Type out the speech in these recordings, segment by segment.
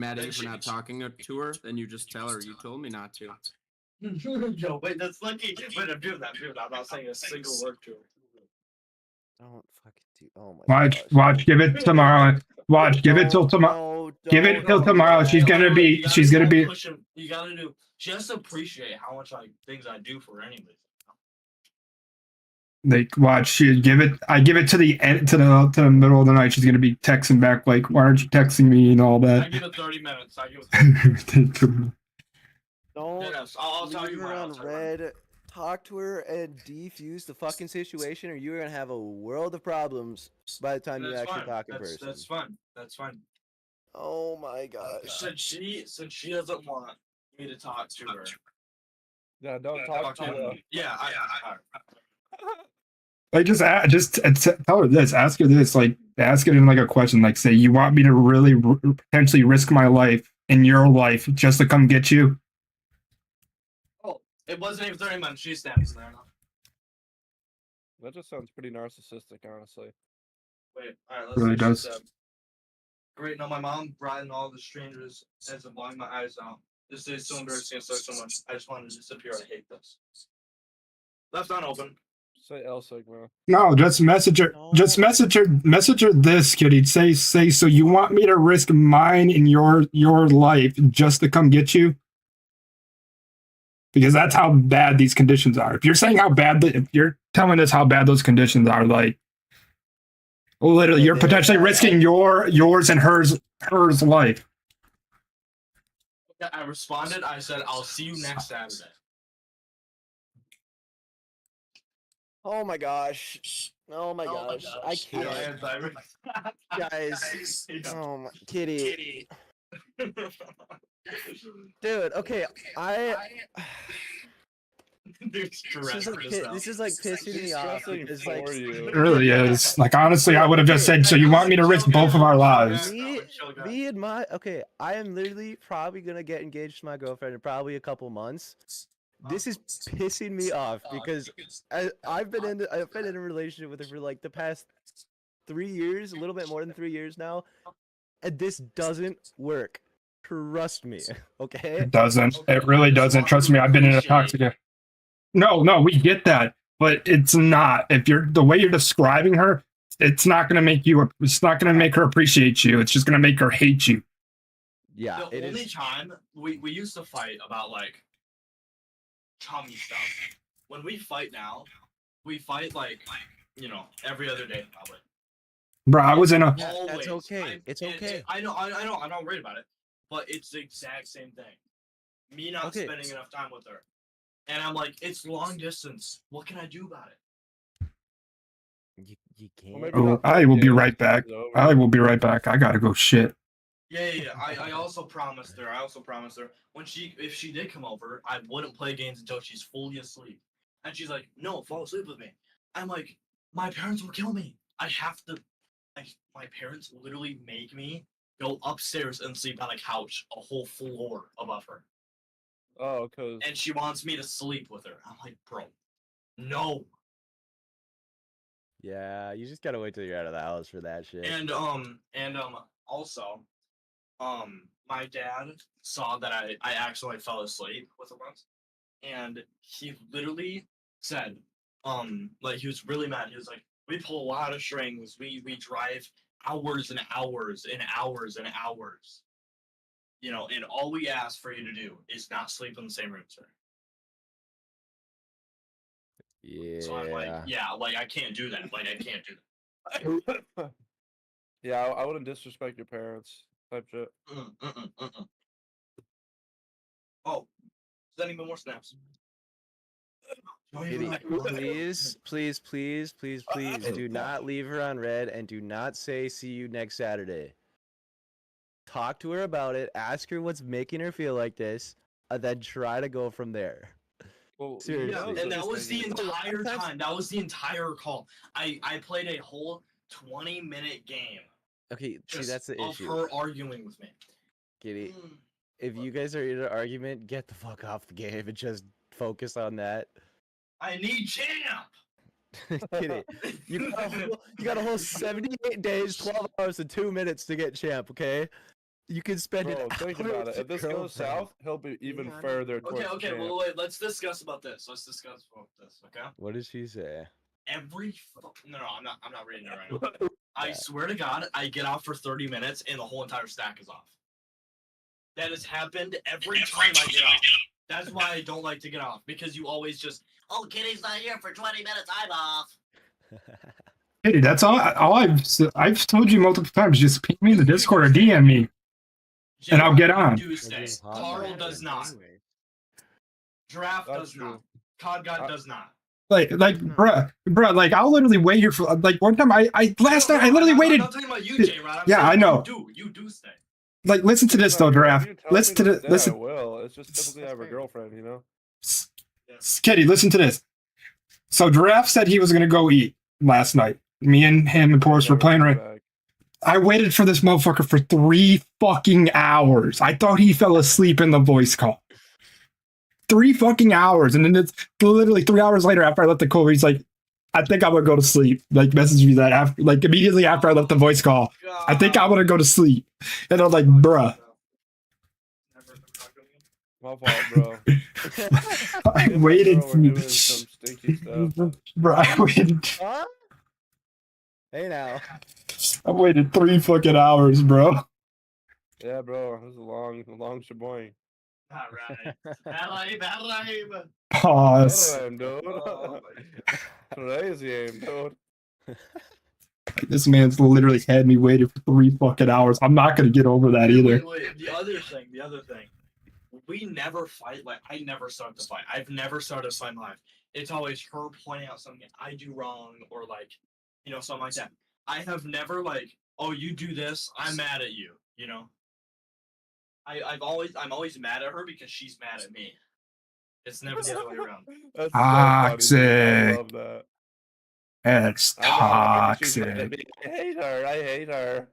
mad at you for not talking to her, then you just tell her you told me not to. Yo, wait, that's lucky. Wait, I'm doing that. I'm not saying a single word to her. Don't fucking do. Oh my Watch, gosh. watch. Give it tomorrow. Watch. Give it till tomorrow. No, Give it till tomorrow. She's gonna be. She's gonna be. You gotta do. She has to appreciate how much things I do for her, anyways. Like, watch. She give it. I give it to the end, to the middle of the night. She's gonna be texting back like, "Why aren't you texting me?" and all that. I give it 30 minutes. I give it 30 minutes. Don't I'll tell leave you her why, on red. Talk to her and defuse the fucking situation, or you're gonna have a world of problems by the time you actually talk in person. That's fine. That's fine. Oh my gosh. Since she doesn't want me to talk to her. Yeah, don't talk to her. Yeah, Like, just tell her this. Ask her this. Like, ask it in like a question. Like, say, you want me to really potentially risk my life and your life just to come get you? Oh, it wasn't even 30 minutes. She stands there. That just sounds pretty narcissistic, honestly. Wait, all right, let's Really see. does. Great. No, my mom brought in all the strangers as I'm blowing my eyes out. This is so embarrassing and so much. I just wanted to disappear. I hate this. Left unopened. Say L Sigma. No, just message her. Just message her. Message her this, kitty. Say. So you want me to risk mine and your life just to come get you? Because that's how bad these conditions are. If you're saying how bad, if you're telling us how bad those conditions are, like, literally, you're potentially risking yours and hers life. I responded. I said, "I'll see you next Saturday." Oh my gosh. Oh my gosh. I can't. Guys. Oh my kitty. Dude, okay. This is like pissing me off. It's like It really is. Like, honestly, I would have just said, so you want me to risk both of our lives? Me and my I am literally probably gonna get engaged to my girlfriend in probably a couple months. This is pissing me off because I've been in a relationship with her for like the past 3 years, a little bit more than 3 years now, and this doesn't work. Trust me, okay? It doesn't. It really doesn't. Trust me, I've been in a toxic. No, we get that, but it's not. If you're the way you're describing her, it's not going to make you. It's not going to make her appreciate you. It's just going to make her hate you. Yeah. The only time we used to fight about like chummy stuff. When we fight now, we fight like every other day probably. Bro, I was in a. That's okay. It's okay. I know. I'm not worried about it, but it's the exact same thing. Me not spending enough time with her, and I'm like, it's long distance. What can I do about it? You can't. Oh, I will be right back. I will be right back. I gotta go shit. Yeah. I also promised her. If she did come over, I wouldn't play games until she's fully asleep. And she's like, "No, fall asleep with me." I'm like, "My parents will kill me. I have to." My parents literally make me go upstairs and sleep on a couch, a whole floor above her. Oh, cause. And she wants me to sleep with her. I'm like, bro, no. Yeah, you just gotta wait till you're out of the house for that shit. And also, my dad saw that I accidentally fell asleep with her once, and he literally said, like he was really mad. He was like, "We pull a lot of strings. We drive hours and hours and hours and hours. And all we ask for you to do is not sleep in the same room, sir." Yeah. So I'm like, yeah, like I can't do that. Like I can't do that. Yeah, I wouldn't disrespect your parents. Type shit. Oh, sending me more snaps. Please, do not leave her on red and do not say see you next Saturday. Talk to her about it, ask her what's making her feel like this, and then try to go from there. Well, seriously. Yeah, and that was the entire time. That was the entire call. I played a whole 20-minute game. Okay, see, that's the issue. Of her arguing with me. Kitty, if you guys are in an argument, get the fuck off the game and just focus on that. I need champ! Kitty, you got a whole 78 days, 12 hours, and 2 minutes to get champ, okay? You can spend Bro, an think hour about with it. If your this goes girlfriend. south, he'll be even Yeah, I know. further towards Okay, the camp. well, wait, let's discuss about this. Okay? What did she say? No, I'm not reading it right now. I swear to God, I get off for 30 minutes and the whole entire stack is off. That has happened every time I get off. That's why I don't like to get off, because you always just, oh, Kitty's not here for 20 minutes, I'm off. Hey, that's all I've told you multiple times. Just ping me in the Discord or DM me. And I'll get on. You do stay. just hot Carl like does that not. anyway. Giraffe That's does true. not. Cod God does not. Like, bruh, like I'll literally wait here for like one time. Last night I literally waited. I'm not talking about you, J-Rod. Yeah, I know. You do stay. Like, listen to this though, Giraffe. Listen to this. I Listen, will. It's just typically I have a girlfriend, you know. Kitty, listen to this. So Giraffe said he was gonna go eat last night. Me and him and Boris were playing right. I waited for this motherfucker for 3 fucking hours. I thought he fell asleep in the voice call. 3 fucking hours, and then it's literally 3 hours later after I left the call. He's like, "I think I'm gonna go to sleep." Like, messaged me that after, like immediately after I left the voice call. I think I'm gonna go to sleep, and I'm like, "Bruh." My fault, bro. I Me and my waited girl were doing some stinky stuff. Bro, I waited. Huh? Hey now. I waited 3 fucking hours, bro. Yeah, bro. It was a long shaboing. Alright. Bad Pause. Damn, dude. Crazy aim, dude. This man's literally had me waiting for 3 fucking hours. I'm not gonna get over that either. Wait. The other thing. We never fight. Like, I never start the fight. I've never started a fight in my life. It's always her pointing out something I do wrong, or like, something like that. I have never like, oh, you do this, I'm mad at you. I'm always mad at her because she's mad at me. It's never the other way around. That's so funny, dude. I Toxic. love that. It's I know, she's mad at toxic. me. I hate her.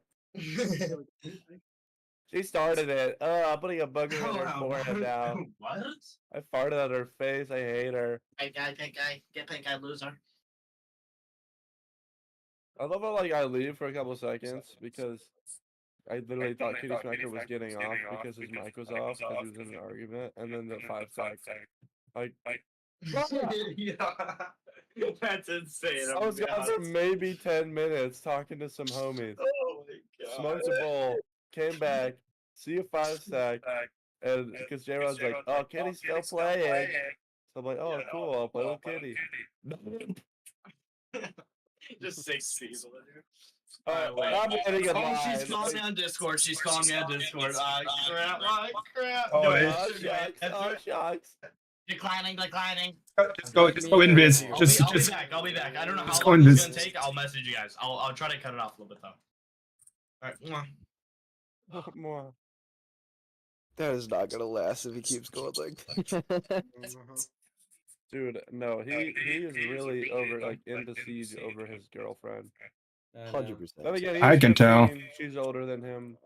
She started it. I'm putting a booger in her forehead now. What? I farted at her face. I hate her. Pink eye, get pink eye, loser. I love how like I leave for a couple seconds because I literally thought Kitty Smacker was getting off because his mic was off because he was in an argument, and then the 5 seconds, like Yeah, that's insane. I was gone for maybe 10 minutes talking to some homies. Oh my god. Smoked a bowl, came back, see a 5 stack, and because J-Rod's like, "Oh, Kitty's still playing," so I'm like, "Oh, cool, I'll play with Kitty." Just 6 people in here. I'm getting a She's calling me on Discord. Crap. Oh, No, Oh, shucks. Declining. Just go invis. I'll be back. I don't know just how go long this is invis. gonna take. I'll message you guys. I'll try to cut it off a little bit though. Alright. More. That is not gonna last if he keeps going like. Dude, no, he is really over like into siege over his girlfriend. 100%. Then again, he's I can tell. 15, she's older than him.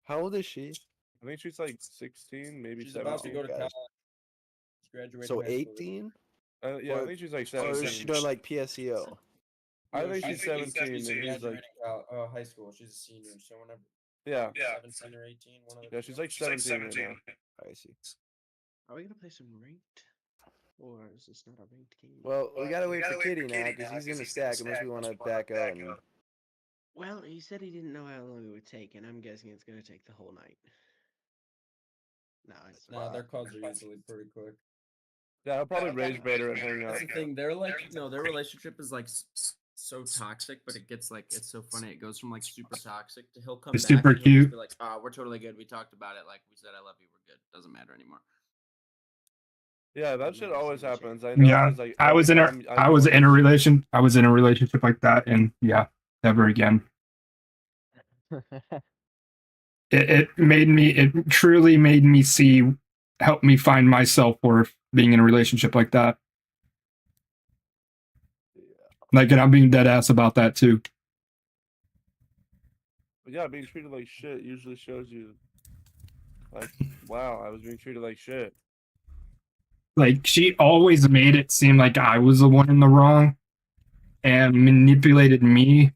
How old is she? I think she's like 16, maybe She's about to 17. go to guys. college. She's graduating So high school. 18? Yeah, I think she's like Or 17. is she doing like PSEO? I No, think she's 17, and She's he's like, graduating high school. She's a senior, so whenever yeah, 17 or 18, one of the yeah, she's like 17 right now. I see. Are we gonna play some ranked? Or is this not a ranked game? Well, we gotta wait for Kitty now because he's in the stack unless we want to back out. And... Well, he said he didn't know how long it would take, and I'm guessing it's gonna take the whole night. No, it's Nah, their calls are usually pretty quick. Yeah, I'll probably rage bait her and hang out. That's the thing. They're like, their relationship is like so toxic, but it gets like, it's so funny. It goes from like super toxic to he'll come It's back super and he'll just cute. be like, we're totally good. We talked about it. Like we said, I love you. We're good. Doesn't matter anymore. Yeah, that shit always happens. I know. Yeah, Like, I was in a relationship like that, and yeah, never again. It truly made me help me find my self-worth being in a relationship like that. Like, and I'm being dead ass about that too. But yeah, being treated like shit usually shows you, like, wow, I was being treated like shit. Like, she always made it seem like I was the one in the wrong and manipulated me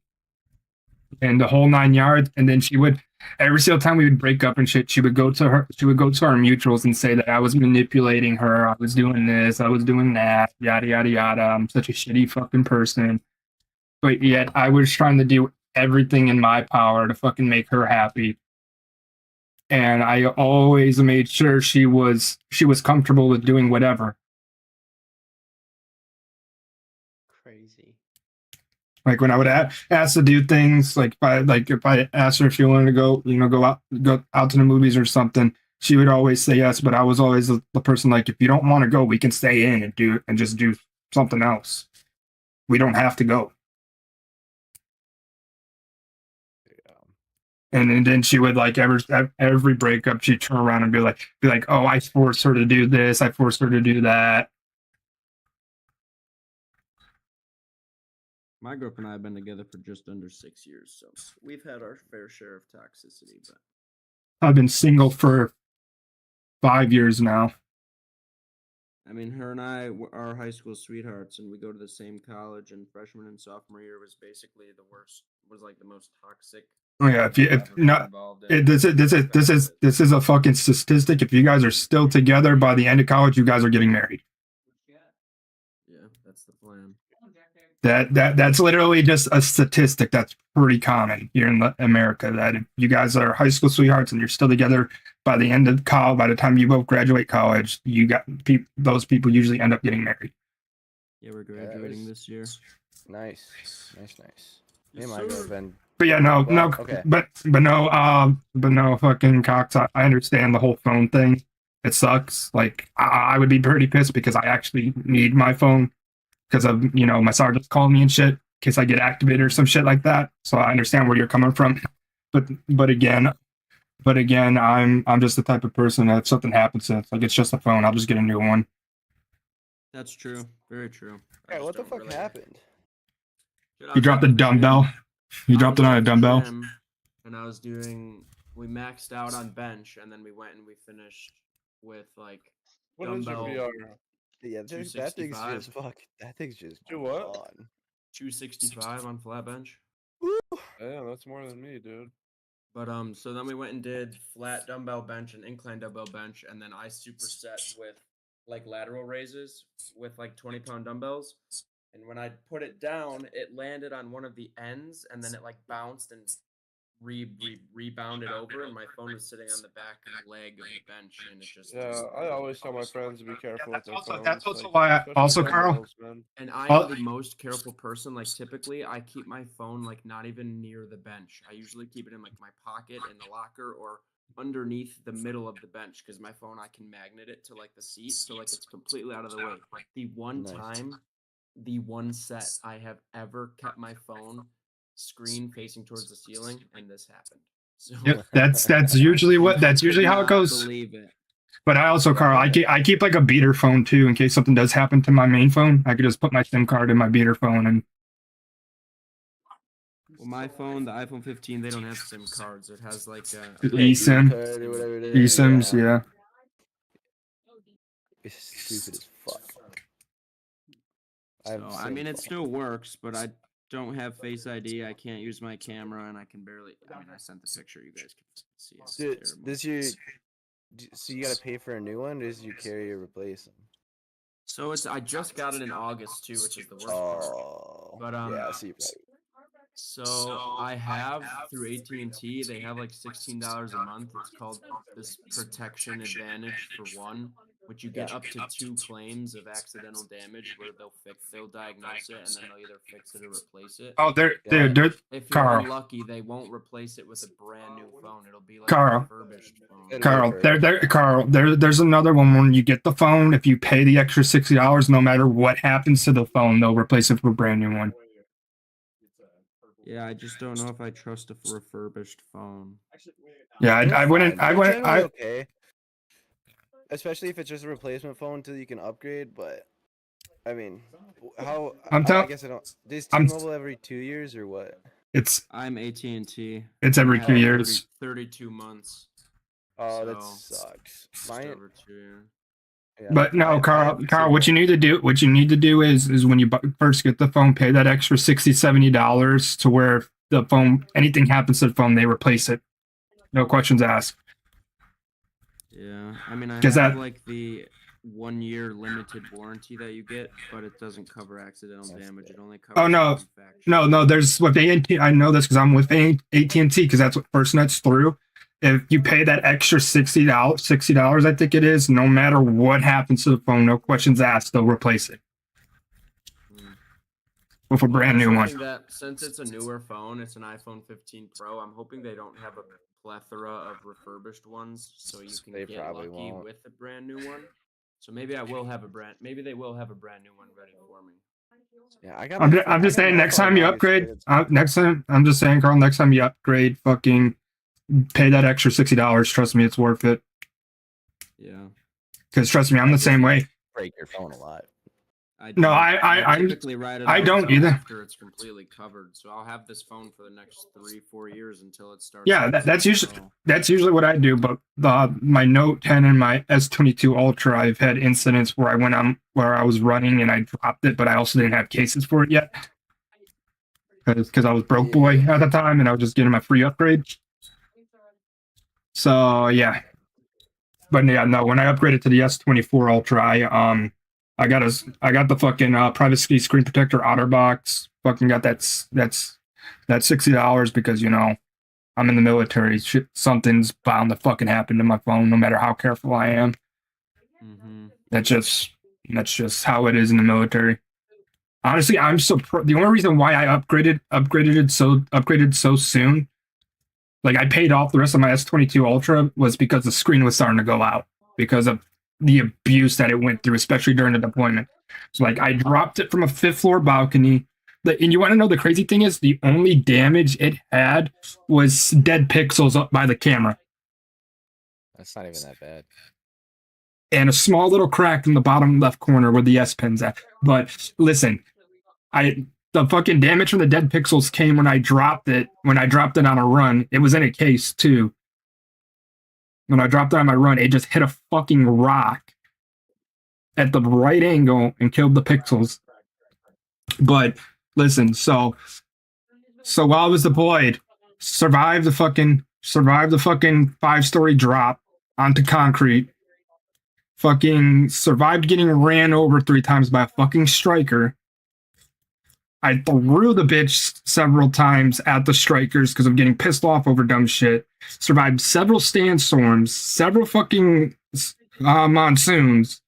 and the whole 9 yards. And then she would every single time we would break up and shit, she would go to our mutuals and say that I was manipulating her, I was doing this, I was doing that, yada yada yada. I'm such a shitty fucking person. But yet I was trying to do everything in my power to fucking make her happy. And I always made sure she was comfortable with doing whatever. Crazy. Like when I would ask to do things, like if I asked her if she wanted to go out to the movies or something, she would always say yes. But I was always the person like, if you don't want to go, we can stay in and just do something else. We don't have to go. And then she would like every breakup, she'd turn around and be like, oh, I forced her to do this, I forced her to do that. My girlfriend and I have been together for just under 6 years, so we've had our fair share of toxicity. But I've been single for 5 years now. I mean, her and I are high school sweethearts, and we go to the same college. And freshman and sophomore year was basically the worst. Was like the most toxic. Oh yeah, if not, this is a fucking statistic. If you guys are still together by the end of college, you guys are getting married. Yeah, that's the plan. That's literally just a statistic that's pretty common here in America. That if you guys are high school sweethearts and you're still together by the end of college, by the time you both graduate college, those people usually end up getting married. Yeah, we're graduating this year. Nice. Me and my Yes, sir. girlfriend. But yeah, no, okay. but no fucking Cox. I understand the whole phone thing. It sucks. Like I would be pretty pissed because I actually need my phone because of my sergeants called me and shit in case I get activated or some shit like that. So I understand where you're coming from. But again, I'm just the type of person that if something happens to it's like it's just a phone, I'll just get a new one. That's true. Very true. I Yeah, just what the don't fuck really- happened? Dude, I You was dropped a at the dumbbell. gym. You dropped it on a dumbbell. And I was we maxed out on bench, and then we went and we finished with like What is your dumbbell VR? Yeah, that thing's just 265. That thing's just Do what? gone. 265 on flat bench. Damn, that's more than me, dude. But so then we went and did flat dumbbell bench and incline dumbbell bench, and then I superset with like lateral raises with like 20-pound dumbbells. And when I put it down, it landed on one of the ends, and then it like bounced and rebounded over, and my phone was sitting on the back leg of the bench, and it just Yeah, I always tell my friends to be careful with their phones. That's also like, why especially also Carl. dumbbells, man. And I Oh. am the most careful person. Like typically, I keep my phone like not even near the bench. I usually keep it in like my pocket in the locker or underneath the middle of the bench because my phone I can magnet it to like the seat, so like it's completely out of the way. The one Nice. time, the one set I have ever kept my phone screen facing towards the ceiling, and this happened. So Yep, that's usually how it goes. Believe it. But I also, Carl, I keep like a beater phone too in case something does happen to my main phone. I could just put my SIM card in my beater phone and. Well, my phone, the iPhone 15, they don't have SIM cards. It has like eSIM. Card or whatever it is. eSIMs, yeah. It's stupid as fuck. So, I mean, it still works, but I don't have Face ID. I can't use my camera, and I can barely. I mean, I sent the picture. You guys can see it. It's Dude, terrible. so you gotta pay for a new one, or does you carry or replace them? So I just got it in August too, which is the worst part. Oh, But, yeah, so you probably. So I have through AT&T. They have like $16 a month. It's called this Protection Advantage for one, which you get up to 2 claims of accidental damage where they'll diagnose it and then they'll either fix it or replace it. Oh, they're If you're Carl. unlucky, they won't replace it with a brand new phone. It'll be like Carl. a refurbished phone. Carl. There's another one when you get the phone. If you pay the extra $60, no matter what happens to the phone, they'll replace it with a brand new one. Yeah, I just don't know if I trust a refurbished phone. Yeah, I wouldn't. They're generally okay. Especially if it's just a replacement phone until you can upgrade, but I mean, how? I guess I don't. Does T-Mobile every 2 years or what? I'm AT&T. It's every I 2 have years. 32 months. Oh, that So, sucks. Just Mine, over 2 years. yeah, But no, I Carl, have Carl, what you T-Mobile. need to do is when you first get the phone, pay that extra $60-$70 to where the phone, anything happens to the phone, they replace it. No questions asked. Yeah, I mean, I 'Cause have that- like the 1 year limited warranty that you get, but it doesn't cover accidental That's damage. good. It only covers no. manufacturing. No, there's with AT&T. I know this because I'm with AT&T because that's what FirstNet's through. If you pay that extra $60, I think it is, no matter what happens to the phone, no questions asked, they'll replace it Mm. with a Well, brand I'm new one. hoping that since it's a newer phone, it's an iPhone 15 Pro. I'm hoping they don't have a plethora of refurbished ones, so you can They get probably lucky won't. with a brand new one. So maybe I will have a brand. Maybe they will have a brand new one ready for me. Yeah, I got. I'm just saying, next time you upgrade, next time I'm just saying, Carl, next time you upgrade, fucking pay that extra $60. Trust me, it's worth it. Yeah. Because trust me, I'm the same way. Break your phone a lot. No, I I'm- typically ride it I out don't until either. after it's completely covered. So I'll have this phone for the next 3-4 years until it starts. Yeah, losing that's usually control. that's usually what I do. But my Note 10 and my S22 Ultra, I've had incidents where I went on where I was running and I dropped it, but I also didn't have cases for it yet because I was broke boy at the time and I was just getting my free upgrade. So yeah, but yeah, no. When I upgraded to the S24 Ultra, I got the fucking privacy screen protector OtterBox. Fucking got that's $60 because I'm in the military. Shit, something's bound to fucking happen to my phone, no matter how careful I am. Mhm. That's just how it is in the military. Honestly, I'm so the only reason why I upgraded so soon, like I paid off the rest of my S22 Ultra, was because the screen was starting to go out because of the abuse that it went through, especially during the deployment. So like I dropped it from a 5th floor balcony. And you want to know the crazy thing is the only damage it had was dead pixels up by the camera That's not even that bad. and a small little crack in the bottom left corner where the S pen's at. But listen, the fucking damage from the dead pixels came when I dropped it on a run. It was in a case too. When I dropped it on my run, it just hit a fucking rock at the right angle and killed the pixels. But listen, so while I was deployed, survived the fucking 5-story drop onto concrete. Fucking survived getting ran over 3 times by a fucking striker. I threw the bitch several times at the strikers because I'm getting pissed off over dumb shit. Survived several sandstorms, several fucking monsoons.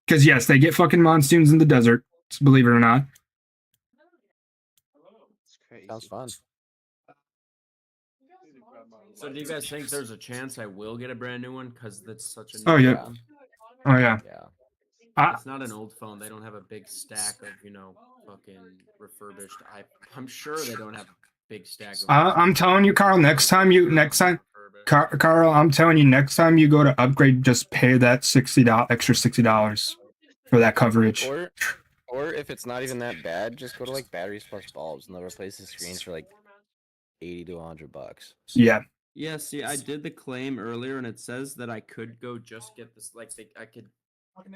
Because yes, they get fucking monsoons in the desert, believe it or not. It's crazy. Sounds fun. So do you guys think there's a chance I will get a brand new one? Because that's such a Oh, new yeah. phone? Oh yeah. Yeah. It's not an old phone. They don't have a big stack of, fucking refurbished. I'm sure they don't have a big stack of. I'm telling you, Carl. refurbished. Carl, I'm telling you, next time you go to upgrade, just pay that extra $60 for that coverage. Or if it's not even that bad, just go to like batteries plus bulbs and they'll replace the screens for like $80 to $100. Yeah. Yeah, see, I did the claim earlier, and it says that I could go just get this. Like, I could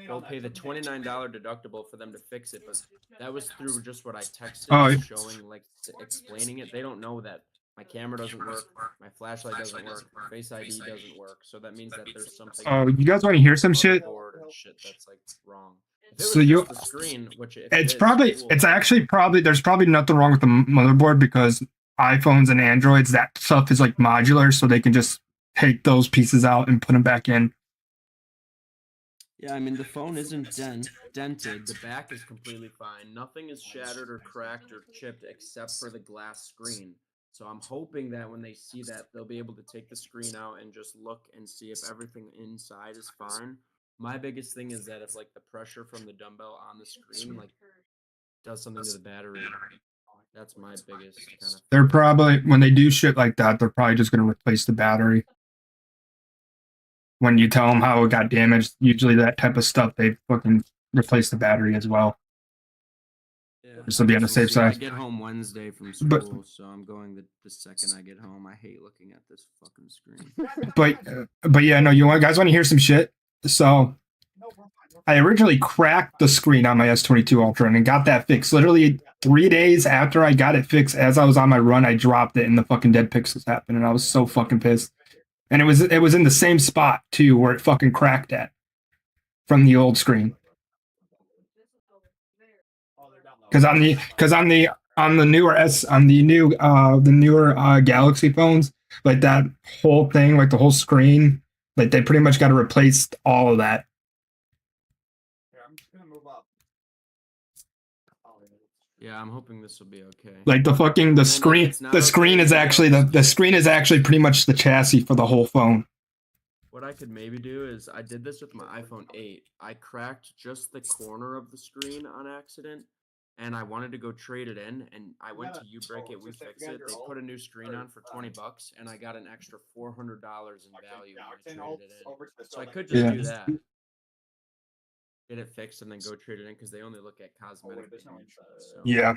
go pay the $29 deductible for them to fix it, but that was through just what I texted, Oh. showing, like, explaining it. They don't know that my camera doesn't work, my flashlight doesn't work, Face ID doesn't work. So that means that there's something. Oh, you guys want to hear some shit? Motherboard and shit that's like wrong. If it So was you- just the screen, which if It's it is, probably, cool. it's actually probably, there's probably nothing wrong with the motherboard because iPhones and Androids, that stuff is like modular, so they can just take those pieces out and put them back in. Yeah, I mean the phone isn't dented. The back is completely fine. Nothing is shattered or cracked or chipped except for the glass screen. So I'm hoping that when they see that, they'll be able to take the screen out and just look and see if everything inside is fine. My biggest thing is that if like the pressure from the dumbbell on the screen like does something to the battery, that's my biggest kind of. They're probably, when they do shit like that, they're probably just going to replace the battery. When you tell them how it got damaged, usually that type of stuff, they fucking replace the battery as well. Yeah, Just to be on the safe I side. get home Wednesday from But- school, so I'm going the second I get home. I hate looking at this fucking screen. But yeah, no, guys want to hear some shit? So I originally cracked the screen on my S22 Ultra and got that fixed. Literally 3 days after I got it fixed, as I was on my run, I dropped it and the fucking dead pixels happened, and I was so fucking pissed. And it was in the same spot too where it fucking cracked at from the old screen. Because on the newer Galaxy phones, like that whole thing, like the whole screen, like they pretty much got to replace all of that. Yeah, I'm hoping this will be okay. Like the fucking the screen is actually the screen is actually pretty much the chassis for the whole phone. What I could maybe do is I did this with my iPhone 8. I cracked just the corner of the screen on accident, and I wanted to go trade it in, and I went to UBreak We Fix It. They put a new screen on for $20, and I got an extra $400 in value when I traded it in. So I could just do that. Get it fixed and then go trade it in because they only look at cosmetic damage. So Yeah.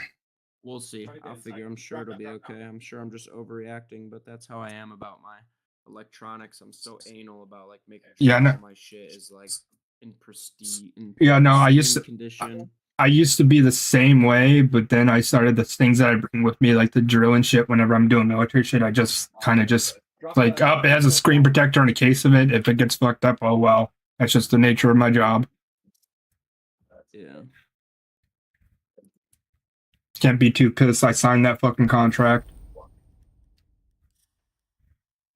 we'll see. I'll figure. I'm sure it'll be okay. I'm sure I'm just overreacting, but that's how I am about my electronics. I'm so anal about like making sure all my shit is like in pristine. I used to condition. I used to be the same way, but then I started the things that I bring with me, like the drill and shit. Whenever I'm doing military shit, I just kind of just like it has a screen protector in a case of it. If it gets fucked up, oh well. That's just the nature of my job. Yeah. Can't be too pissed. I signed that fucking contract.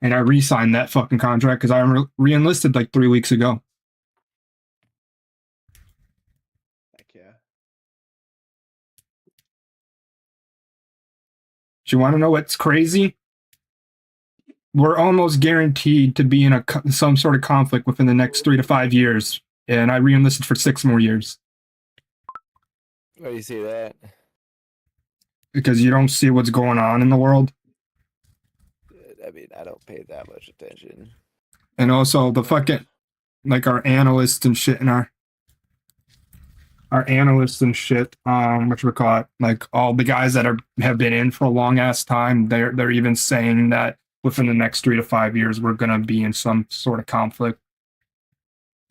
And I re-signed that fucking contract because I re-enlisted like 3 weeks ago. Heck yeah. Do you want to know what's crazy? We're almost guaranteed to be in some sort of conflict within the next 3 to 5 years. And I re-enlisted for 6 more years. Why do you say that? Because you don't see what's going on in the world. I mean, I don't pay that much attention. And also the fucking, like our analysts and shit, and our analysts and shit, whatchamacallit, like all the guys that have been in for a long ass time, they're even saying that within the next 3 to 5 years we're gonna be in some sort of conflict.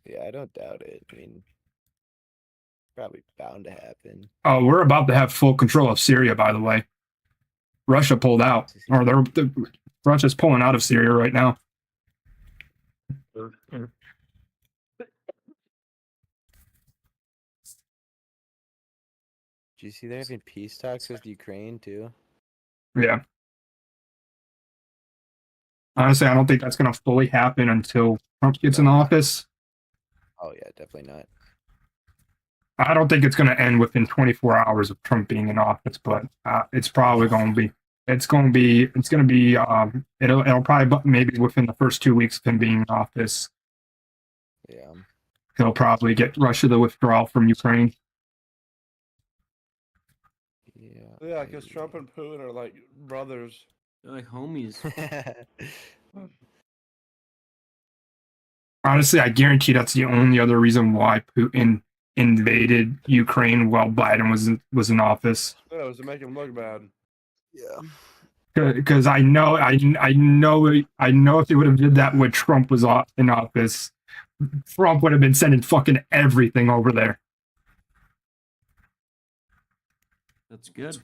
Yeah, I don't doubt it. I mean, probably bound to happen. Oh, we're about to have full control of Syria, by the way. Russia pulled out, or Russia's pulling out of Syria right now. Do you see they're having peace talks with Ukraine too? Yeah. Honestly, I don't think that's going to fully happen until Trump gets in office. Oh yeah, definitely not. I don't think it's going to end within 24 hours of Trump being in office, but it's probably going to be. It'll probably maybe within the first 2 weeks of him being in office. Yeah. He'll probably get Russia to withdraw from Ukraine. Yeah, because Trump and Putin are like brothers. They're like homies. Honestly, I guarantee that's the only other reason why Putin invaded Ukraine while Biden was in office. Yeah, it was to make him look bad. Yeah. Because I know if they would have did that when Trump was in office, Trump would have been sending fucking everything over there. That's good.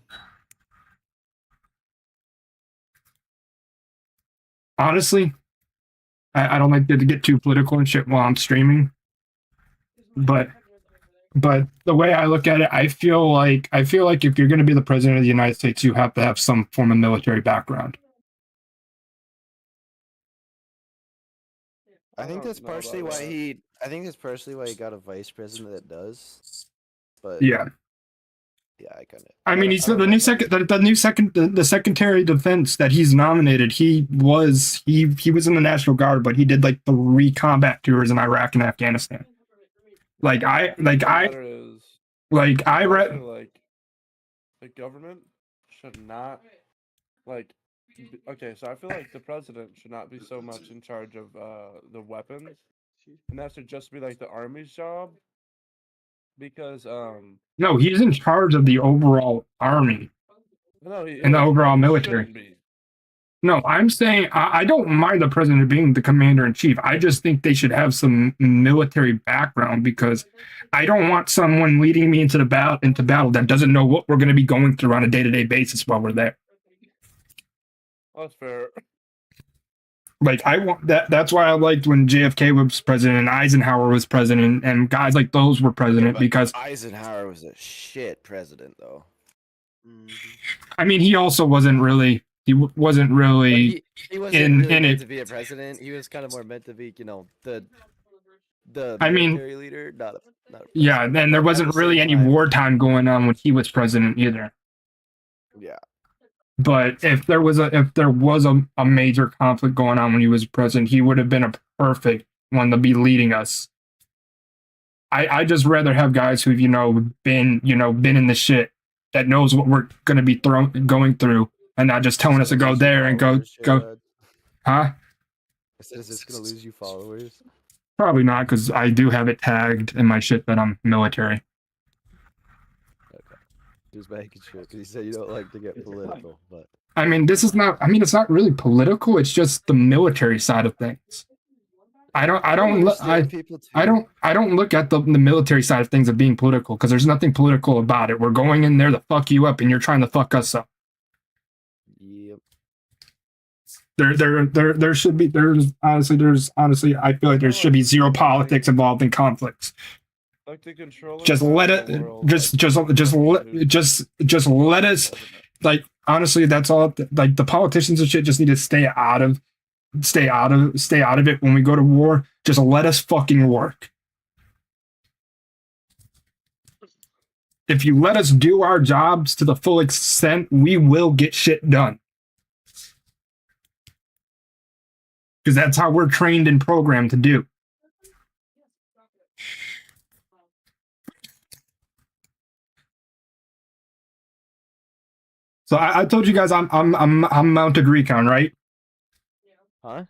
Honestly, I don't like to get too political and shit while I'm streaming, but the way I look at it, I feel like if you're going to be the president of the United States, you have to have some form of military background. I think that's partially why he got a vice president that does. But yeah, I kind of. I mean, he's the Secretary of Defense that he's nominated. He was in the National Guard, but he did like 3 combat tours in Iraq and Afghanistan. Like I read. The government should not okay, so I feel like the president should not be so much in charge of the weapons, and that should just be like the army's job. Because no, he's in charge of the overall army. No, and the overall military. No, I'm saying I don't mind the president being the commander in chief. I just think they should have some military background because I don't want someone leading me into battle that doesn't know what we're going to be going through on a day-to-day basis while we're there. That's fair. Like I want that. That's why I liked when JFK was president and Eisenhower was president and guys like those were president But because Eisenhower was a shit president, though. I mean he also wasn't really. He wasn't really He wasn't in really meant it. to be a president. He was kind of more meant to be, the I mean, military leader, not a Yeah, president. and there But at wasn't the really same any time- wartime going on when he was president either. Yeah. But if there was a major conflict going on when he was president, he would have been a perfect one to be leading us. I just rather have guys who've been in the shit that knows what we're gonna be going through and not just telling us to go there and go. Huh? I said, is this gonna lose you followers? Probably not, because I do have it tagged in my shit that I'm military. Just making sure, because you said you don't like to get political, but I mean, it's not really political. It's just the military side of things. I don't look at the military side of things of being political because there's nothing political about it. We're going in there to fuck you up, and you're trying to fuck us up. Yep. There's honestly I feel like there should be zero politics involved in conflicts. Like the controlling Just let side of it the world, just let us, like, honestly, that's all. Like, the politicians and shit just need to stay out of it when we go to war. Just let us fucking work. If you let us do our jobs to the full extent, we will get shit done. Because that's how we're trained and programmed to do. So I told you guys I'm mounted recon, right? Huh?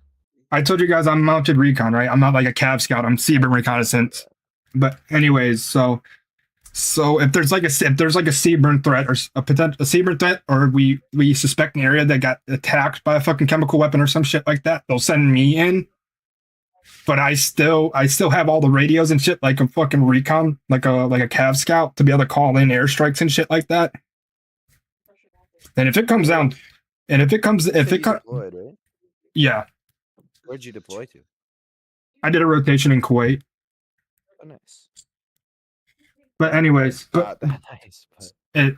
I told you guys I'm mounted recon, right? I'm not like a Cav Scout. I'm Seaburn reconnaissance. But anyways, so if there's like a Seaburn threat or a Seaburn threat, or we suspect an area that got attacked by a fucking chemical weapon or some shit like that, they'll send me in. But I still have all the radios and shit like a fucking recon, like a Cav Scout to be able to call in airstrikes and shit like that. And if it comes down, and if it comes, deployed, right? Yeah, Where'd you deploy to? I did a rotation in Kuwait. Oh, nice. But anyways, Not that nice, but it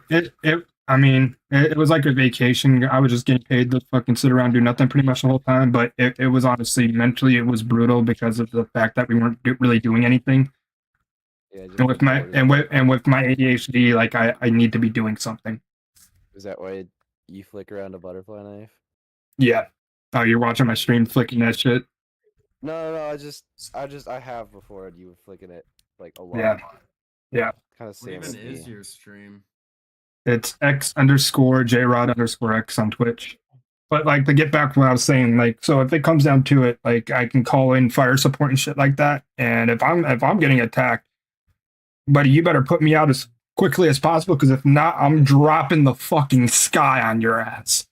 was like a vacation. I was just getting paid to fucking sit around and do nothing pretty much the whole time. But it was honestly mentally it was brutal because of the fact that we weren't really doing anything. yeah. And with my ADHD, like I need to be doing something. Is that why you flick around a butterfly knife? Yeah. Oh, you're watching my stream flicking that shit. No. I have before, and you were flicking it like a lot. Yeah. Kind of What same even with is me. your stream? It's X_JRod_X on Twitch. But like to get back to what I was saying, like, so if it comes down to it, like I can call in fire support and shit like that. And if I'm getting attacked, buddy, you better put me out as quickly as possible, because if not, I'm dropping the fucking sky on your ass.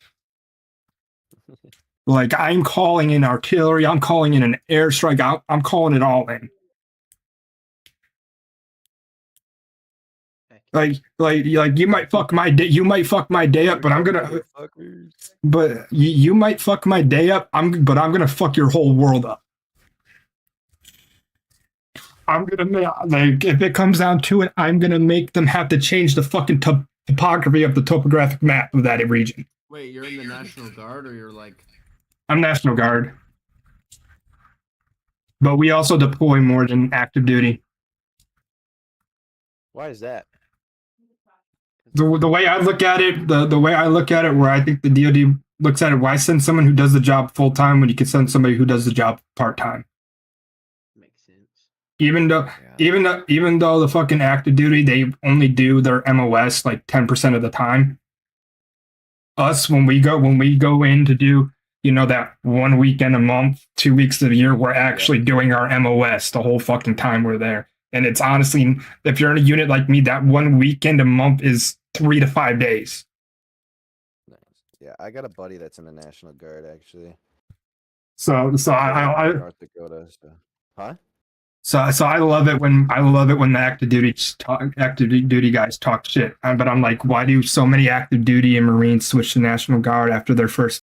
Like, I'm calling in artillery, I'm calling in an airstrike, I'm calling it all in. Like you might fuck my day. You might fuck my day up, but I'm gonna. But you might fuck my day up. But I'm gonna fuck your whole world up. I'm gonna like if it comes down to it, I'm gonna make them have to change the fucking topography of the topographic map of that region. Wait, you're in the National Guard, or you're like? I'm National Guard, but we also deploy more than active duty. Why is that? The way I look at it, the way I look at it, where I think the DoD looks at it, why send someone who does the job full time when you can send somebody who does the job part time? Makes sense. Even though the fucking active duty, they only do their MOS like 10% of the time. Us, when we go in to do, that 1 weekend a month, 2 weeks of the year, we're actually doing our MOS the whole fucking time we're there. And it's honestly, if you're in a unit like me, that 1 weekend a month is 3 to 5 days. Nice. Yeah, I got a buddy that's in the National Guard actually. So I North Dakota. Huh? So I love it when the active duty guys talk shit. But I'm like, why do so many active duty and Marines switch to National Guard after their first